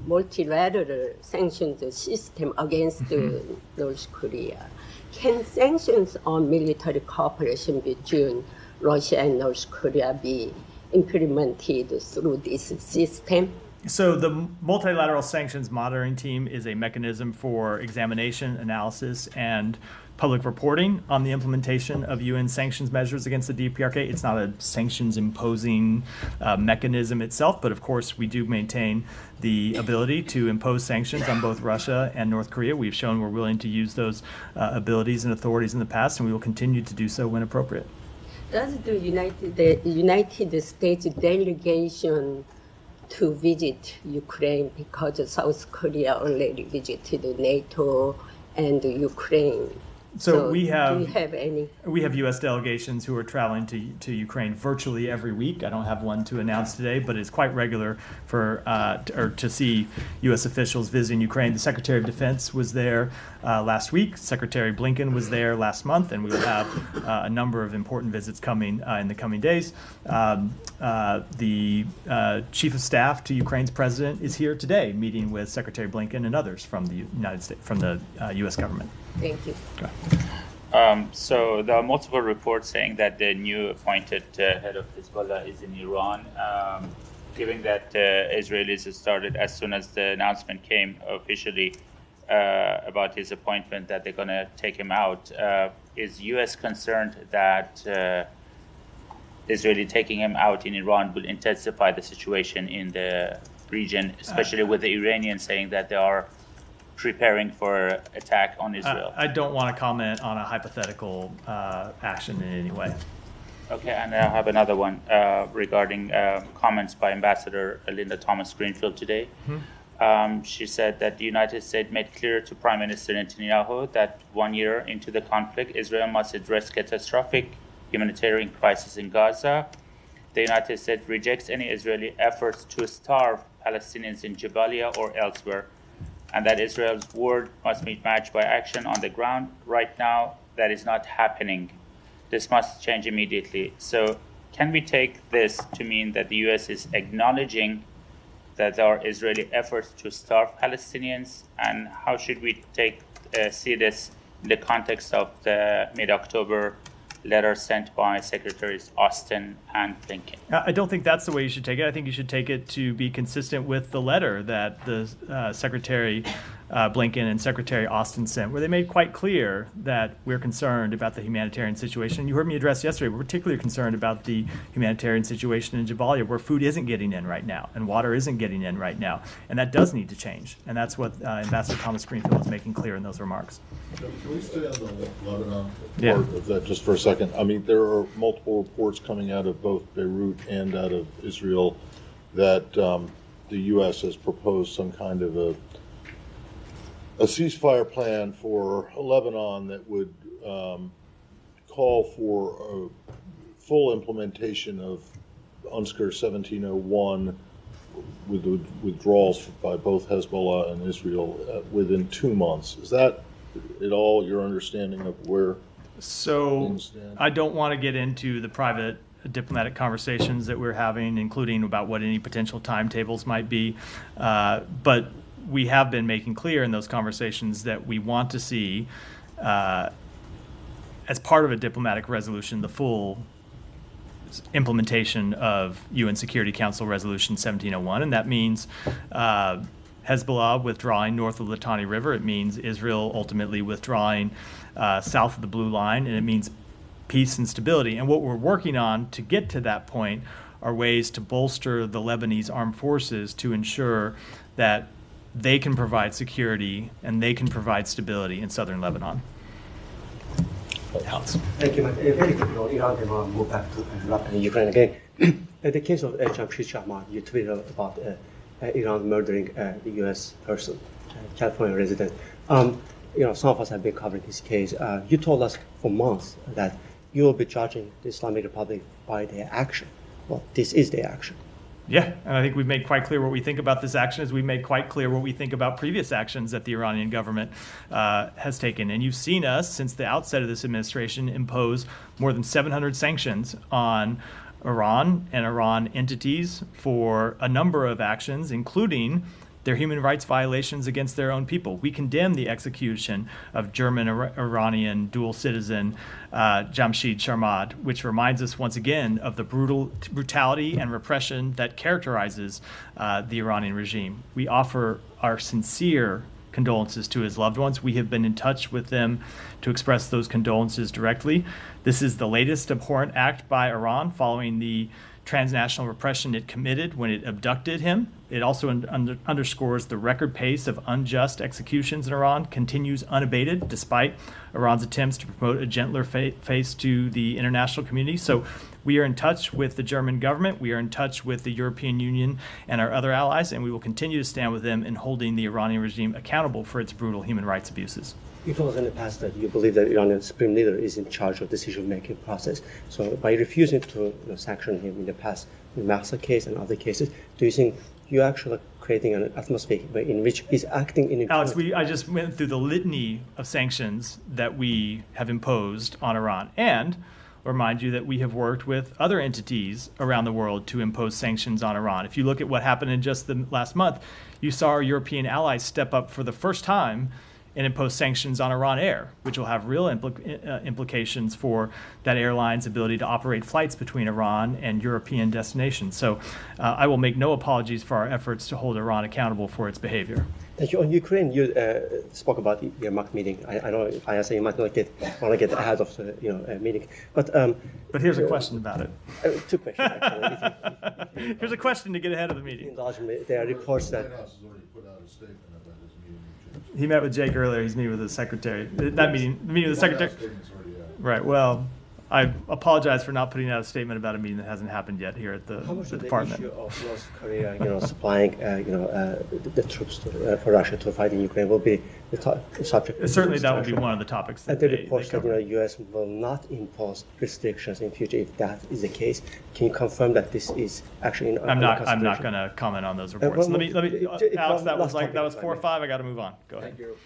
multilateral sanctions system against North Korea. Can sanctions on military cooperation between Russia and North Korea be implemented through this system? So the multilateral sanctions monitoring team is a mechanism for examination, analysis, and public reporting on the implementation of UN sanctions measures against the DPRK. It's not a sanctions imposing mechanism itself, but of course we do maintain the ability to impose sanctions on both Russia and North Korea. We've shown we're willing to use those abilities and authorities in the past, and we will continue to do so when appropriate. Does the United States delegation to visit Ukraine, because South Korea already visited NATO and Ukraine? So we have, do you have any? We have U.S. delegations who are traveling to Ukraine virtually every week. I don't have one to announce today, but it's quite regular for to see U.S. officials visiting Ukraine. The Secretary of Defense was there last week. Secretary Blinken was there last month, and we will have a number of important visits coming in the coming days. The Chief of Staff to Ukraine's president is here today, meeting with Secretary Blinken and others from the United States, from the U.S. government. Thank you. So there are multiple reports saying that the new appointed head of Hezbollah is in Iran. Given that Israelis started as soon as the announcement came officially about his appointment that they're going to take him out, is U.S. concerned that Israeli taking him out in Iran will intensify the situation in the region, especially with the Iranians saying that they are preparing for attack on Israel? I don't want to comment on a hypothetical action in any way. Okay, and I have another one regarding comments by Ambassador Linda Thomas-Greenfield today. She said that the United States made clear to Prime Minister Netanyahu that 1 year into the conflict, Israel must address catastrophic humanitarian crisis in Gaza. The United States rejects any Israeli efforts to starve Palestinians in Jabalia or elsewhere, and that Israel's word must be matched by action on the ground. Right now, that is not happening. This must change immediately. So can we take this to mean that the U.S. is acknowledging that there are Israeli efforts to starve Palestinians? And how should we see this in the context of the mid-October letter sent by Secretaries Austin and Blinken? I don't think that's the way you should take it. I think you should take it to be consistent with the letter that the Secretary Blinken and Secretary Austin sent, where they made quite clear that we're concerned about the humanitarian situation. You heard me address yesterday, we're particularly concerned about the humanitarian situation in Jabalia, where food isn't getting in right now and water isn't getting in right now. And that does need to change. And that's what Ambassador Thomas Greenfield is making clear in those remarks. Can we stay on the Lebanon Yeah. part of that just for a second? I mean, there are multiple reports coming out of both Beirut and out of Israel that the U.S. has proposed some kind of a ceasefire plan for Lebanon that would call for full implementation of UNSCR 1701 with the withdrawals by both Hezbollah and Israel within 2 months. Is that at all your understanding of where So things stand? I don't want to get into the private diplomatic conversations that we're having, including about what any potential timetables might be. But we have been making clear in those conversations that we want to see, as part of a diplomatic resolution, the full implementation of UN Security Council Resolution 1701, and that means Hezbollah withdrawing north of the Litani River. It means Israel ultimately withdrawing south of the Blue Line, and it means peace and stability. And what we're working on to get to that point are ways to bolster the Lebanese armed forces to ensure that they can provide security and they can provide stability in southern Lebanon. Alex. Thank you. Very quickly, Iran will move back to Ukraine again. In the case of Jamshid Shahmad, you tweeted about Iran murdering the U.S. person, California resident. Some of us have been covering this case. You told us for months that you will be judging the Islamic Republic by their action. Well, this is their action. Yeah, and I think we've made quite clear what we think about this action, as we've made quite clear what we think about previous actions that the Iranian government has taken. And you've seen us, since the outset of this administration, impose more than 700 sanctions on Iran and Iran entities for a number of actions, including their human rights violations against their own people. We condemn the execution of German-Iranian dual citizen Jamshid Sharmad, which reminds us once again of the brutality and repression that characterizes the Iranian regime. We offer our sincere condolences to his loved ones. We have been in touch with them to express those condolences directly. This is the latest abhorrent act by Iran following the transnational repression it committed when it abducted him. It also underscores the record pace of unjust executions in Iran continues unabated, despite Iran's attempts to promote a gentler face to the international community. So we are in touch with the German government, we are in touch with the European Union and our other allies, and we will continue to stand with them in holding the Iranian regime accountable for its brutal human rights abuses. You told us in the past that you believe that Iranian supreme leader is in charge of decision-making process. So by refusing to sanction him in the past, in the Mahsa case and other cases, do you think you're actually creating an atmosphere in which he's acting in... Alex, I just went through the litany of sanctions that we have imposed on Iran. And I'll remind you that we have worked with other entities around the world to impose sanctions on Iran. If you look at what happened in just the last month, you saw our European allies step up for the first time and impose sanctions on Iran Air, which will have real implications for that airline's ability to operate flights between Iran and European destinations. So I will make no apologies for our efforts to hold Iran accountable for its behavior. Thank you. On Ukraine, you spoke about the Yermak meeting. I know I say you might not want to get ahead of the meeting, but here's a question about it. 2 questions. Actually. Here's a question to get ahead of the meeting. There are reports that. He met with Jake earlier. He's meeting with the secretary. That meeting, the meeting with the secretary. Right. Well, I apologize for not putting out a statement about a meeting that hasn't happened yet here at the department. The issue of North Korea, supplying, the troops for Russia to fight in Ukraine will be the subject. Certainly, that will be one of the topics. And the reports that the U.S. will not impose restrictions in future. If that is the case, can you confirm that this is actually? I'm not going to comment on those reports. Let me, Alex. That was 4 or 5. I got to move on. Go ahead. Thank you.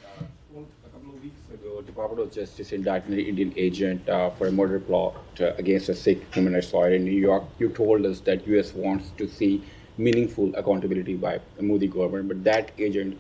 A couple of weeks ago, Department of Justice indicted an Indian agent for a murder plot against a Sikh human rights lawyer in New York. You told us that U.S. wants to see meaningful accountability by the Modi government, but that agent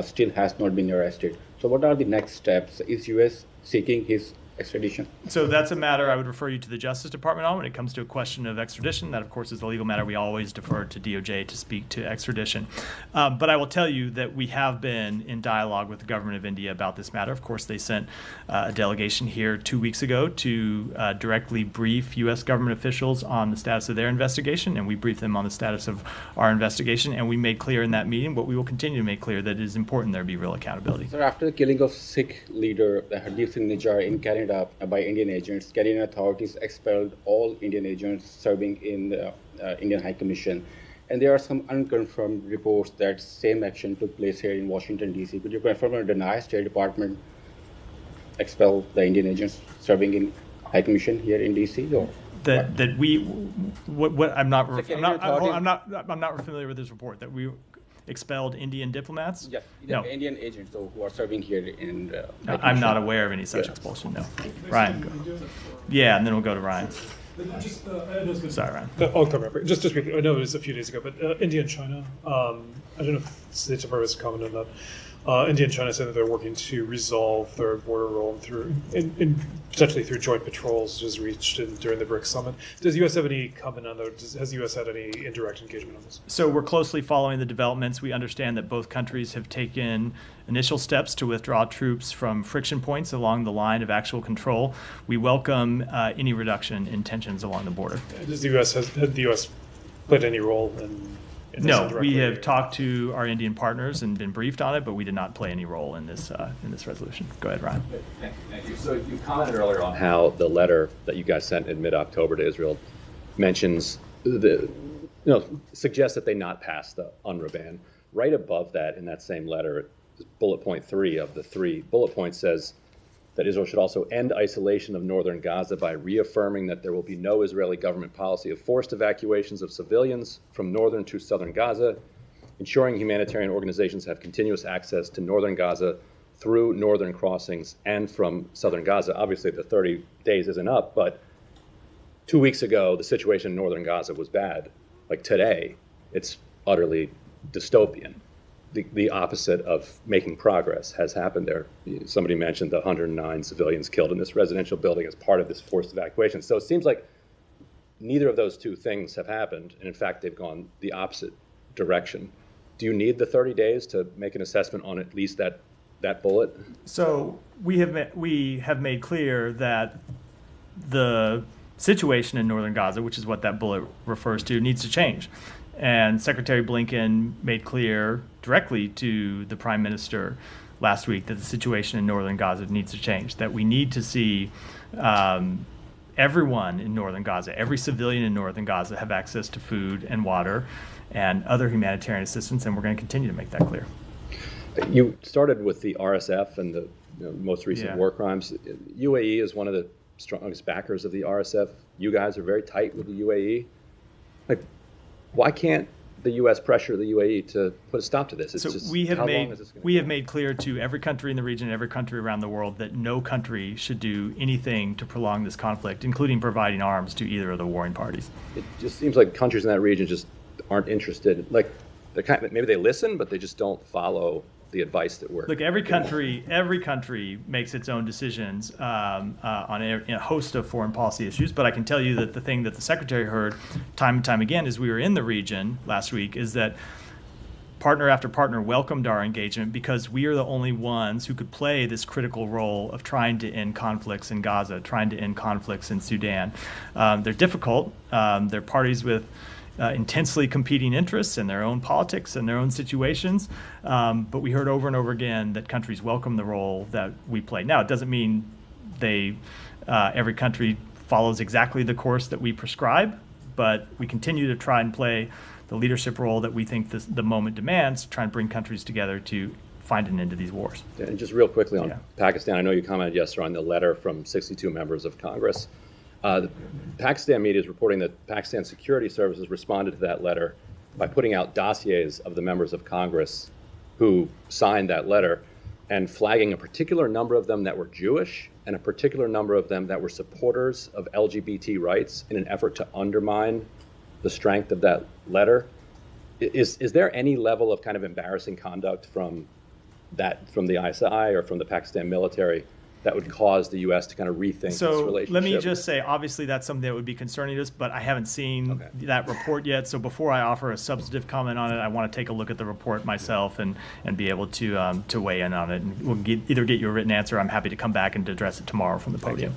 still has not been arrested. So what are the next steps? Is U.S. seeking his extradition? So that's a matter I would refer you to the Justice Department on when it comes to a question of extradition. That, of course, is the legal matter. We always defer to DOJ to speak to extradition. But I will tell you that we have been in dialogue with the government of India about this matter. Of course, they sent a delegation here 2 weeks ago to directly brief U.S. government officials on the status of their investigation, and we briefed them on the status of our investigation. And we made clear in that meeting what we will continue to make clear, that it is important there be real accountability. So after the killing of Sikh leader Hardeep Singh Nijjar in Canada by Indian agents, Canadian authorities expelled all Indian agents serving in the Indian High Commission. And there are some unconfirmed reports that same action took place here in Washington, D.C. Could you confirm or deny State Department expelled the Indian agents serving in High Commission here in D.C.? Or? that we what I'm not So can I'm not Indian authorities- I'm not familiar with this report that we expelled Indian diplomats. Yes, No, Indian agents who are serving here in. I'm not aware of any such expulsion. No, Ryan. Yeah, and then we'll go to Ryan. Sorry, Ryan. I'll cover it. Just briefly, I know it was a few days ago, but India and China, I don't know if the State Department has commented on that. India and China said that they're working to resolve their border role potentially through joint patrols, as reached during the BRICS summit. Does the U.S. have any comment on that? Has the U.S. had any indirect engagement on this? So we're closely following the developments. We understand that both countries have taken initial steps to withdraw troops from friction points along the line of actual control. We welcome any reduction in tensions along the border. Has the U.S. played any role in this No, indirectly? we have talked to our Indian partners and been briefed on it, but we did not play any role in this resolution. Go ahead, Ryan. Thank you. So you commented earlier on how the letter that you guys sent in mid-October to Israel mentions suggests that they not pass the UNRWA ban. Right above that, in that same letter, bullet point 3 of the 3 bullet points says that Israel should also end isolation of northern Gaza by reaffirming that there will be no Israeli government policy of forced evacuations of civilians from northern to southern Gaza, ensuring humanitarian organizations have continuous access to northern Gaza through northern crossings and from southern Gaza. Obviously, the 30 days isn't up, but 2 weeks ago, the situation in northern Gaza was bad. Like today, it's utterly dystopian. The opposite of making progress has happened there. Somebody mentioned the 109 civilians killed in this residential building as part of this forced evacuation. So it seems like neither of those two things have happened, and in fact, they've gone the opposite direction. Do you need the 30 days to make an assessment on at least that bullet? So we have made clear that the situation in northern Gaza, which is what that bullet refers to, needs to change. And Secretary Blinken made clear directly to the Prime Minister last week that the situation in northern Gaza needs to change, that we need to see everyone in northern Gaza, every civilian in northern Gaza, have access to food and water and other humanitarian assistance, and we're going to continue to make that clear. You started with the RSF and the most recent war crimes. UAE is one of the strongest backers of the RSF. You guys are very tight with the UAE. Like, why can't the U.S. pressure the UAE to put a stop to this? It's just, we have how long is this going to have made clear to every country in the region, every country around the world, that no country should do anything to prolong this conflict, including providing arms to either of the warring parties. It just seems like countries in that region just aren't interested. Like, maybe they listen, but they just don't follow the advice that we're. Look, every country makes its own decisions on a host of foreign policy issues. But I can tell you that the thing that the Secretary heard time and time again as we were in the region last week is that partner after partner welcomed our engagement because we are the only ones who could play this critical role of trying to end conflicts in Gaza, trying to end conflicts in Sudan. They're difficult. They're parties with intensely competing interests in their own politics and their own situations. But we heard over and over again that countries welcome the role that we play. Now, it doesn't mean every country follows exactly the course that we prescribe, but we continue to try and play the leadership role that we think the moment demands, to try and bring countries together to find an end to these wars. And just real quickly on Pakistan, I know you commented yesterday on the letter from 62 members of Congress. The Pakistan media is reporting that Pakistan security services responded to that letter by putting out dossiers of the members of Congress who signed that letter and flagging a particular number of them that were Jewish and a particular number of them that were supporters of LGBT rights in an effort to undermine the strength of that letter. Is there any level of kind of embarrassing conduct from the ISI or from the Pakistan military that would cause the U.S. to kind of rethink this relationship? Let me just say, obviously that's something that would be concerning to us, but I haven't seen that report yet. So before I offer a substantive comment on it, I want to take a look at the report myself and be able to weigh in on it. And we'll either get you a written answer, or I'm happy to come back and address it tomorrow from the podium.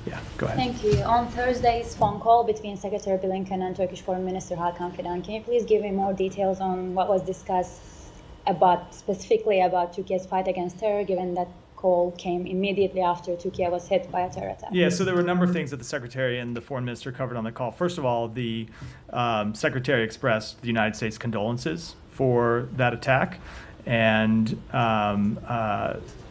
Yeah, go ahead. Thank you. On Thursday's phone call between Secretary Blinken and Turkish Foreign Minister Hakan Fidan, can you please give me more details on what was discussed specifically about Turkey's fight against terror, given that call came immediately after Turkey was hit by a terror attack? Yeah, so there were a number of things that the Secretary and the Foreign Minister covered on the call. First of all, the Secretary expressed the United States' condolences for that attack and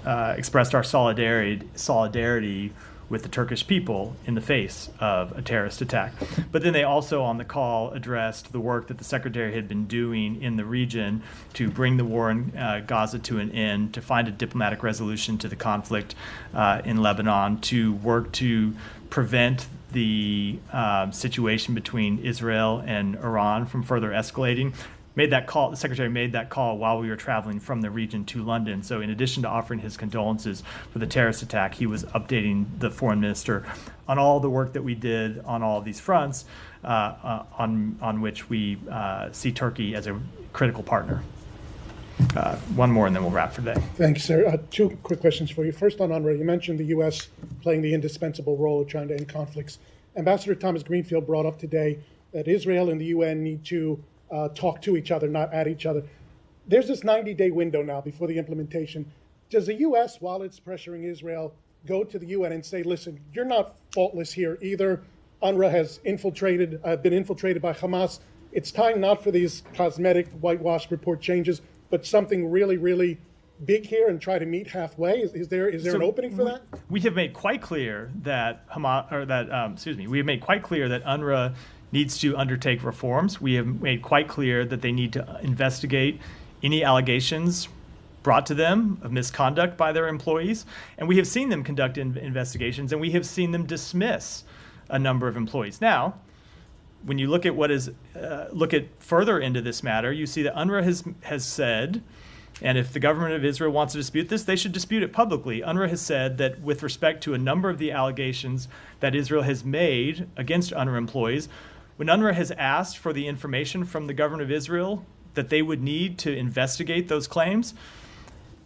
expressed our solidarity with the Turkish people in the face of a terrorist attack. But then they also on the call addressed the work that the secretary had been doing in the region to bring the war in Gaza to an end, to find a diplomatic resolution to the conflict in Lebanon, to work to prevent the situation between Israel and Iran from further escalating. The secretary made that call while we were traveling from the region to London. So in addition to offering his condolences for the terrorist attack, he was updating the foreign minister on all the work that we did on all of these fronts, on which we see Turkey as a critical partner. One more and then we'll wrap for today. Thanks, sir. Two quick questions for you. First on UNRWA, you mentioned the U.S. playing the indispensable role of trying to end conflicts. Ambassador Thomas Greenfield brought up today that Israel and the UN need to talk to each other, not at each other. There's this 90-day window now before the implementation. Does the U.S., while it's pressuring Israel, go to the UN and say, listen, you're not faultless here either. UNRWA has been infiltrated by Hamas. It's time not for these cosmetic whitewash report changes, but something really, really big here and try to meet halfway. Is there an opening for that? We have made quite clear that we have made quite clear that UNRWA needs to undertake reforms. We have made quite clear that they need to investigate any allegations brought to them of misconduct by their employees. And we have seen them conduct investigations, and we have seen them dismiss a number of employees. Now, when you look at look at further into this matter, you see that UNRWA has said, and if the government of Israel wants to dispute this, they should dispute it publicly. UNRWA has said that with respect to a number of the allegations that Israel has made against UNRWA employees, when UNRWA has asked for the information from the government of Israel that they would need to investigate those claims,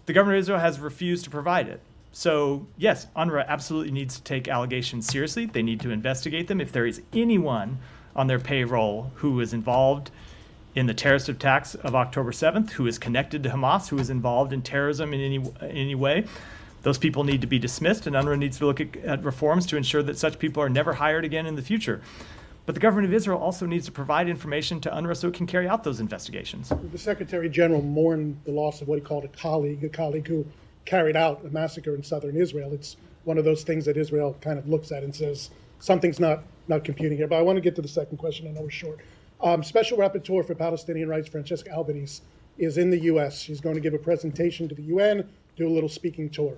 the government of Israel has refused to provide it. So yes, UNRWA absolutely needs to take allegations seriously. They need to investigate them. If there is anyone on their payroll who is involved in the terrorist attacks of October 7th, who is connected to Hamas, who is involved in terrorism in any way, those people need to be dismissed, and UNRWA needs to look at reforms to ensure that such people are never hired again in the future. But the government of Israel also needs to provide information to UNRWA so it can carry out those investigations. The Secretary General mourned the loss of what he called a colleague who carried out a massacre in southern Israel. It's one of those things that Israel kind of looks at and says, something's not computing here. But I want to get to the second question. I know we're short. Special Rapporteur for Palestinian Rights, Francesca Albanese, is in the U.S. She's going to give a presentation to the UN, do a little speaking tour.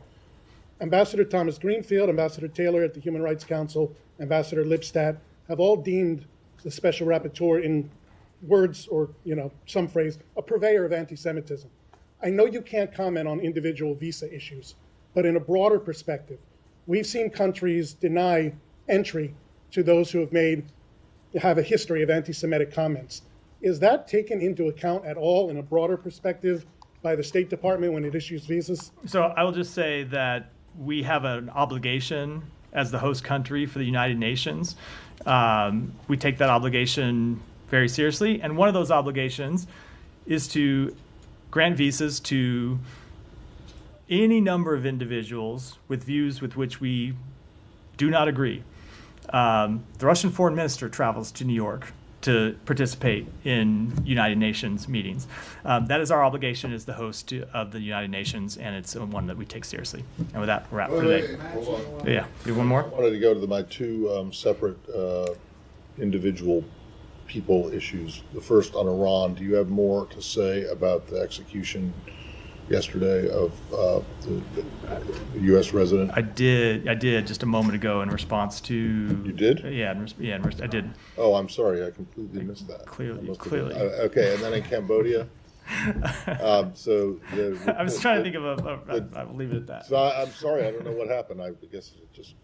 Ambassador Thomas Greenfield, Ambassador Taylor at the Human Rights Council, Ambassador Lipstadt, have all deemed the Special Rapporteur, in words or some phrase, a purveyor of anti-Semitism. I know you can't comment on individual visa issues, but in a broader perspective, we've seen countries deny entry to those who have a history of anti-Semitic comments. Is that taken into account at all in a broader perspective by the State Department when it issues visas? So I will just say that we have an obligation as the host country for the United Nations. We take that obligation very seriously, and one of those obligations is to grant visas to any number of individuals with views with which we do not agree. The Russian foreign minister travels to New York to participate in United Nations meetings. That is our obligation as the host of the United Nations, and it's one that we take seriously. And with that, we're out for today. Yeah, do one more? I wanted to go to my two separate individual people issues. The first on Iran. Do you have more to say about the execution yesterday of the U.S. resident? I did just a moment ago in response to. You did? Yeah, I did. Oh, I'm sorry, I completely missed that. Clearly. Okay, and then in Cambodia. So I was trying to think of I will leave it at that. So I'm sorry, I don't know what happened. I guess it just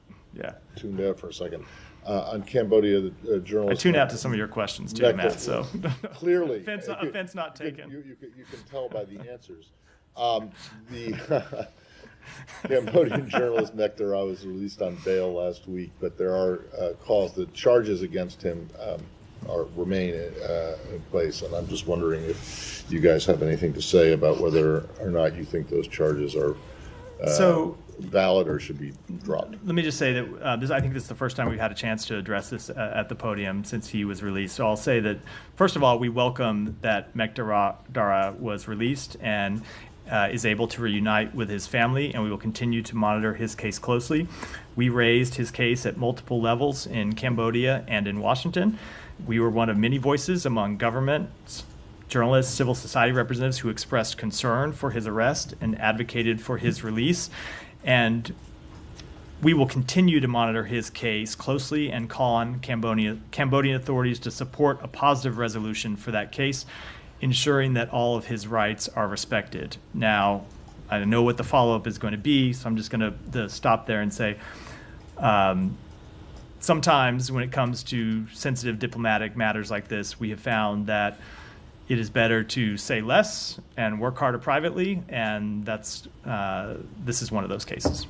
tuned out for a second. On Cambodia, the journalist. I tuned out to some of your questions too, Matt. So clearly, offense not taken. You can tell by the answers. The Cambodian journalist Nektar was released on bail last week, but there are calls that charges against him remain in place, and I'm just wondering if you guys have anything to say about whether or not you think those charges are valid or should be dropped. Let me just say that I think this is the first time we've had a chance to address this at the podium since he was released. So I'll say that, first of all, we welcome that Nektar Dara was released, and is able to reunite with his family, and we will continue to monitor his case closely. We raised his case at multiple levels in Cambodia and in Washington. We were one of many voices among governments, journalists, civil society representatives who expressed concern for his arrest and advocated for his release. And we will continue to monitor his case closely and call on Cambodian authorities to support a positive resolution for that case, ensuring that all of his rights are respected. Now, I don't know what the follow-up is going to be, so I'm just going to stop there and say, sometimes when it comes to sensitive diplomatic matters like this, we have found that it is better to say less and work harder privately, and that's this is one of those cases.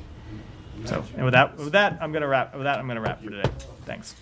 So, and with that, I'm going to wrap for today. Thanks.